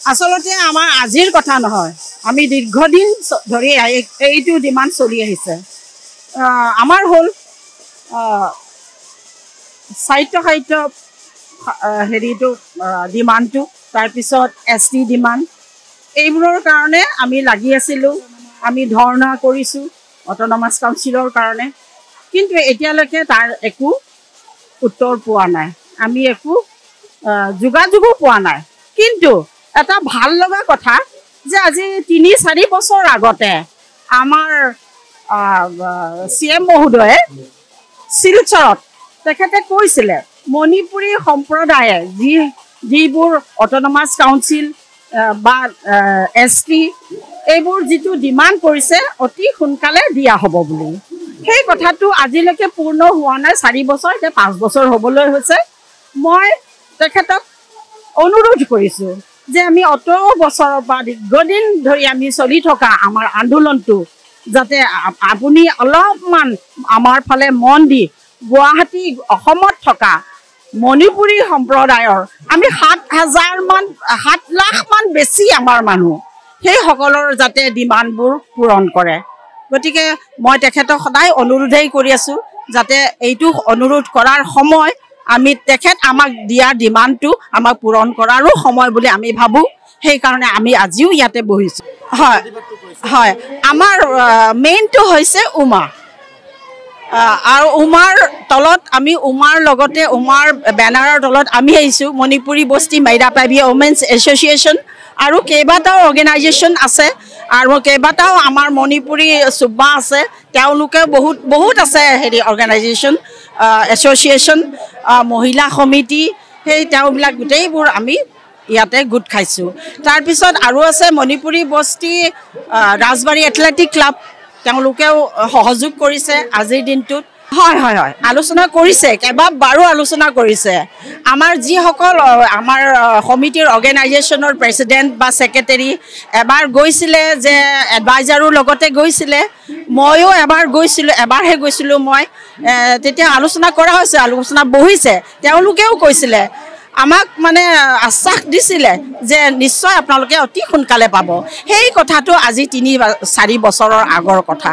আচলতে আমাৰ আজিৰ কথা নহয়, আমি দীৰ্ঘদিন ধৰি এইটো ডিমাণ্ড চলি আহিছে। আমাৰ হ'ল সাহিত্য হেৰিটো ডিমাণ্ডটো, তাৰপিছত ST ডিমাণ্ড, এইবোৰৰ কাৰণে আমি লাগি আছিলোঁ। আমি ধৰ্ণা কৰিছোঁ অট'নমাছ কাউন্সিলৰ কাৰণে, কিন্তু এতিয়ালৈকে তাৰ একো উত্তৰ পোৱা নাই, আমি একো যোগাযোগো পোৱা নাই। কিন্তু এটা ভাল লগা কথা যে আজি ৩-৪ বছৰ আগতে আমাৰ CM মহোদয়ে শিলচৰত তেখেতে কৈছিলে মণিপুৰী সম্প্ৰদায়ে যিবোৰ অট'নমাছ কাউন্সিল বা ST এইবোৰ যিটো ডিমাণ্ড কৰিছে অতি সোনকালে দিয়া হ'ব বুলি। সেই কথাটো আজিলৈকে পূৰ্ণ হোৱা নাই, 4 বছৰ, এতিয়া 5 বছৰ হ'বলৈ হৈছে। মই তেখেতক অনুৰোধ কৰিছোঁ যে আমি অত বছৰৰ পৰা দীৰ্ঘদিন ধৰি আমি চলি থকা আমাৰ আন্দোলনটো যাতে আপুনি অলপমান আমাৰ ফালে মন দি গুৱাহাটী অসমত থকা মণিপুৰী সম্প্ৰদায়ৰ আমি 7 লাখমান বেছি আমাৰ মানুহ, সেইসকলৰ যাতে ডিমাণ্ডবোৰ পূৰণ কৰে। গতিকে মই তেখেতক সদায় অনুৰোধেই কৰি আছোঁ যাতে এইটো অনুৰোধ কৰাৰ সময় আমি তেখেত আমাক দিয়া ডিমাণ্ডটো আমাক পূৰণ কৰাৰো সময় বুলি আমি ভাবোঁ। সেইকাৰণে আমি আজিও ইয়াতে বহিছোঁ। হয় হয়, আমাৰ মেইনটো হৈছে উমা, আৰু উমাৰ তলত আমি উমাৰ লগতে উমাৰ বেনাৰৰ তলত আমি আহিছোঁ মণিপুৰী বস্তি মাইৰা পাইবি ওমেন্স এছ'চিয়েশ্যন, আৰু কেইবাটাও অৰ্গেনাইজেশ্যন আছে, আৰু কেইবাটাও আমাৰ মণিপুৰী চুব্বা আছে, তেওঁলোকে বহুত আছে হেৰি অৰ্গেনাইজেশ্যন, এছ'চিয়েশ্যন, মহিলা সমিতি, সেই তেওঁবিলাক গোটেইবোৰ আমি ইয়াতে গোট খাইছোঁ। তাৰপিছত আৰু আছে মণিপুৰী বস্তি ৰাজবাৰী এথলেটিক ক্লাব, তেওঁলোকেও সহযোগ কৰিছে আজিৰ দিনটোত। হয় হয় হয়, আলোচনা কৰিছে, কেইবাবাৰো আলোচনা কৰিছে। আমাৰ যিসকল আমাৰ সমিতিৰ অৰ্গেনাইজেশ্যনৰ প্ৰেচিডেণ্ট বা ছেক্ৰেটেৰী এবাৰ গৈছিলে, যে এডভাইজাৰো লগতে গৈছিলে, ময়ো এবাৰহে গৈছিলোঁ মই। তেতিয়া আলোচনা কৰা হৈছে, আলোচনা বহিছে, তেওঁলোকেও কৈছিলে আমাক মানে আশ্বাস দিছিলে যে নিশ্চয় আপোনালোকে অতি সোনকালে পাব। সেই কথাটো আজি 3-4 বছৰৰ আগৰ কথা।